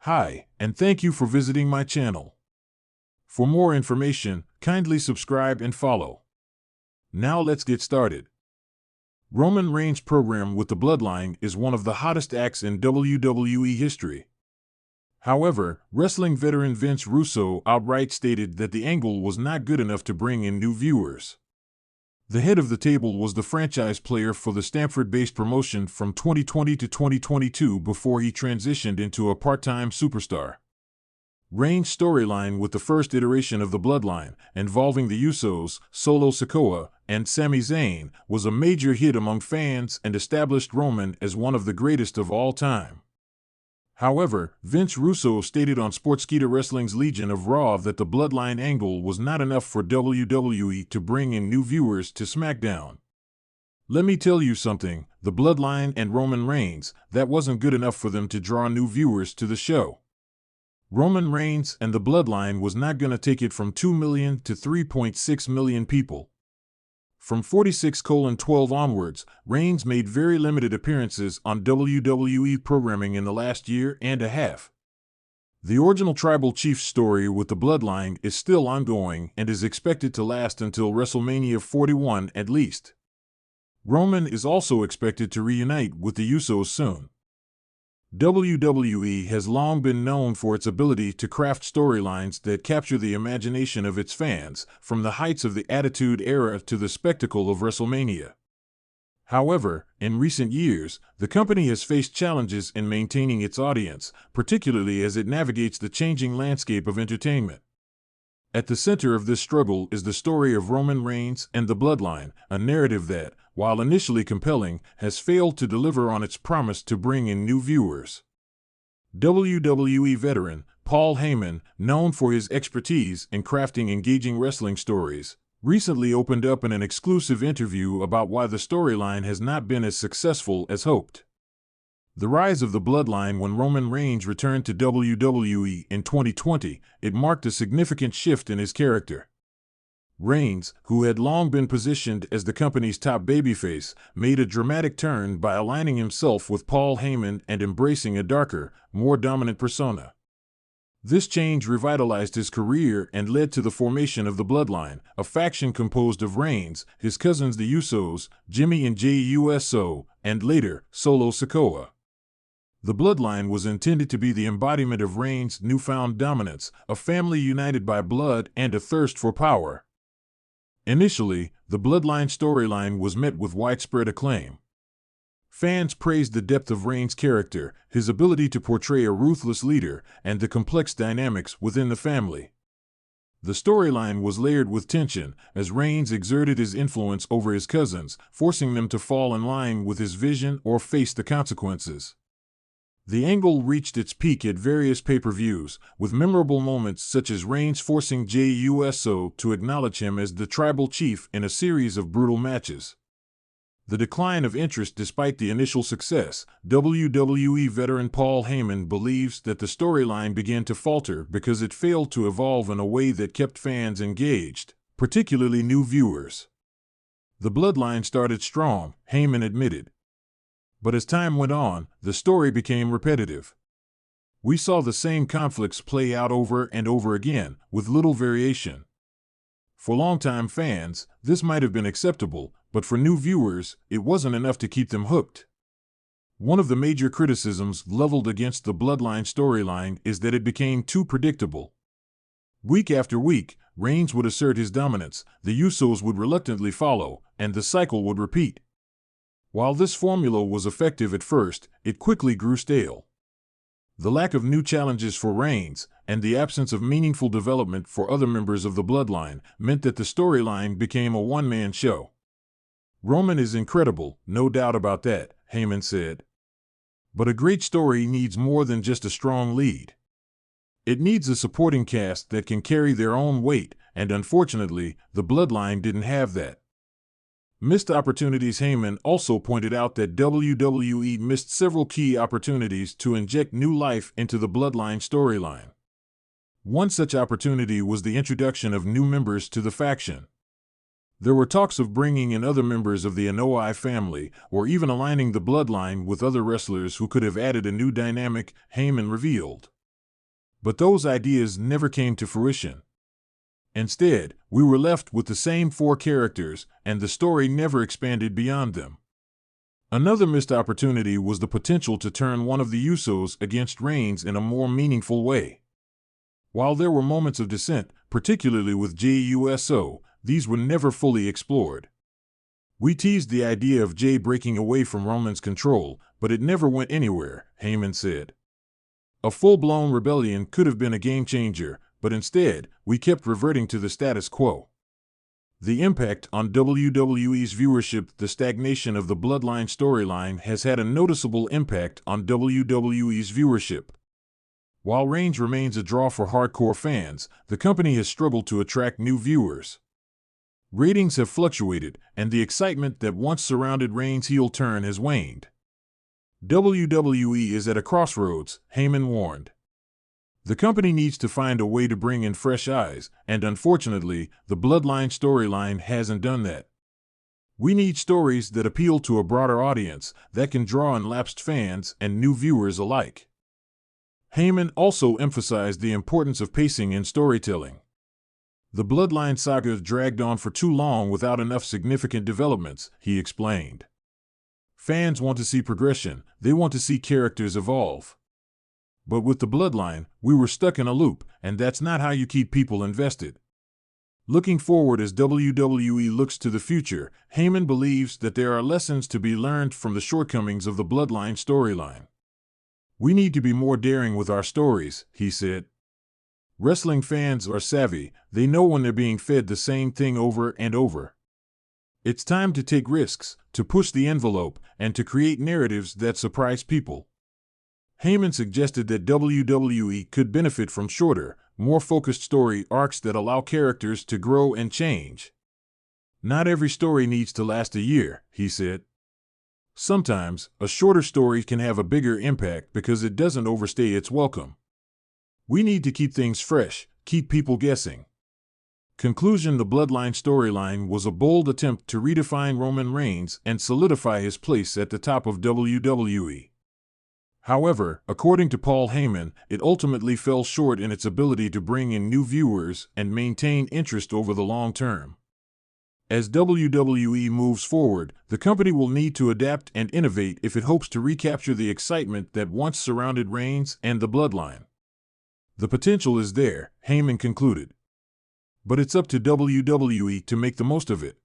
Hi, and thank you for visiting my channel. For more information, kindly subscribe and follow. Now let's get started. Roman Reigns' program with the Bloodline is one of the hottest acts in WWE history. However, wrestling veteran Vince Russo outright stated that the angle was not good enough to bring in new viewers. The head of the table was the franchise player for the Stamford-based promotion from 2020 to 2022 before he transitioned into a part-time superstar. Reigns' storyline with the first iteration of the Bloodline, involving the Usos, Solo Sikoa, and Sami Zayn, was a major hit among fans and established Roman as one of the greatest of all time. However, Vince Russo stated on Sportskeeda Wrestling's Legion of Raw that the Bloodline angle was not enough for WWE to bring in new viewers to SmackDown. Let me tell you something, the Bloodline and Roman Reigns, that wasn't good enough for them to draw new viewers to the show. Roman Reigns and the Bloodline was not going to take it from 2 million to 3.6 million people. From 46:12 onwards, Reigns made very limited appearances on WWE programming in the last year and a half. The original Tribal Chief story with the Bloodline is still ongoing and is expected to last until WrestleMania 41 at least. Roman is also expected to reunite with the Usos soon. WWE has long been known for its ability to craft storylines that capture the imagination of its fans, from the heights of the Attitude Era to the spectacle of WrestleMania. However, in recent years, the company has faced challenges in maintaining its audience, particularly as it navigates the changing landscape of entertainment. At the center of this struggle is the story of Roman Reigns and the Bloodline, a narrative that, while initially compelling, has failed to deliver on its promise to bring in new viewers. WWE veteran Paul Heyman, known for his expertise in crafting engaging wrestling stories, recently opened up in an exclusive interview about why the storyline has not been as successful as hoped. The rise of the Bloodline when Roman Reigns returned to WWE in 2020, it marked a significant shift in his character. Reigns, who had long been positioned as the company's top babyface, made a dramatic turn by aligning himself with Paul Heyman and embracing a darker, more dominant persona. This change revitalized his career and led to the formation of the Bloodline, a faction composed of Reigns, his cousins the Usos, Jimmy and Jey Uso, and later, Solo Sikoa. The Bloodline was intended to be the embodiment of Reigns' newfound dominance, a family united by blood and a thirst for power. Initially, the Bloodline storyline was met with widespread acclaim. Fans praised the depth of Reigns' character, his ability to portray a ruthless leader, and the complex dynamics within the family. The storyline was layered with tension, as Reigns exerted his influence over his cousins, forcing them to fall in line with his vision or face the consequences. The angle reached its peak at various pay-per-views, with memorable moments such as Reigns forcing Jey Uso to acknowledge him as the Tribal Chief in a series of brutal matches. The decline of interest despite the initial success, WWE veteran Paul Heyman believes that the storyline began to falter because it failed to evolve in a way that kept fans engaged, particularly new viewers. The Bloodline started strong, Heyman admitted. But as time went on, the story became repetitive. We saw the same conflicts play out over and over again, with little variation. For longtime fans, this might have been acceptable, but for new viewers, it wasn't enough to keep them hooked. One of the major criticisms leveled against the Bloodline storyline is that it became too predictable. Week after week, Reigns would assert his dominance, the Usos would reluctantly follow, and the cycle would repeat. While this formula was effective at first, it quickly grew stale. The lack of new challenges for Reigns, and the absence of meaningful development for other members of the Bloodline, meant that the storyline became a one-man show. Roman is incredible, no doubt about that, Heyman said. But a great story needs more than just a strong lead. It needs a supporting cast that can carry their own weight, and unfortunately, the Bloodline didn't have that. Missed opportunities. Heyman also pointed out that WWE missed several key opportunities to inject new life into the Bloodline storyline. One such opportunity was the introduction of new members to the faction. There were talks of bringing in other members of the Anoa'i family, or even aligning the Bloodline with other wrestlers who could have added a new dynamic, Heyman revealed. But those ideas never came to fruition. Instead, we were left with the same 4 characters, and the story never expanded beyond them. Another missed opportunity was the potential to turn one of the Usos against Reigns in a more meaningful way. While there were moments of dissent, particularly with Jey, these were never fully explored. We teased the idea of Jey breaking away from Roman's control, but it never went anywhere, Heyman said. A full-blown rebellion could have been a game-changer, but instead, we kept reverting to the status quo. The impact on WWE's viewership. The stagnation of the Bloodline storyline has had a noticeable impact on WWE's viewership. While Reigns remains a draw for hardcore fans, the company has struggled to attract new viewers. Ratings have fluctuated, and the excitement that once surrounded Reigns' heel turn has waned. WWE is at a crossroads, Heyman warned. The company needs to find a way to bring in fresh eyes, and unfortunately, the Bloodline storyline hasn't done that. We need stories that appeal to a broader audience, that can draw in lapsed fans and new viewers alike. Heyman also emphasized the importance of pacing in storytelling. The Bloodline saga dragged on for too long without enough significant developments, he explained. Fans want to see progression, they want to see characters evolve. But with the Bloodline, we were stuck in a loop, and that's not how you keep people invested. Looking forward as WWE looks to the future, Heyman believes that there are lessons to be learned from the shortcomings of the Bloodline storyline. We need to be more daring with our stories, he said. Wrestling fans are savvy, they know when they're being fed the same thing over and over. It's time to take risks, to push the envelope, and to create narratives that surprise people. Heyman suggested that WWE could benefit from shorter, more focused story arcs that allow characters to grow and change. Not every story needs to last a year, he said. Sometimes, a shorter story can have a bigger impact because it doesn't overstay its welcome. We need to keep things fresh, keep people guessing. Conclusion. The Bloodline storyline was a bold attempt to redefine Roman Reigns and solidify his place at the top of WWE. However, according to Paul Heyman, it ultimately fell short in its ability to bring in new viewers and maintain interest over the long term. As WWE moves forward, the company will need to adapt and innovate if it hopes to recapture the excitement that once surrounded Reigns and the Bloodline. The potential is there, Heyman concluded. But it's up to WWE to make the most of it.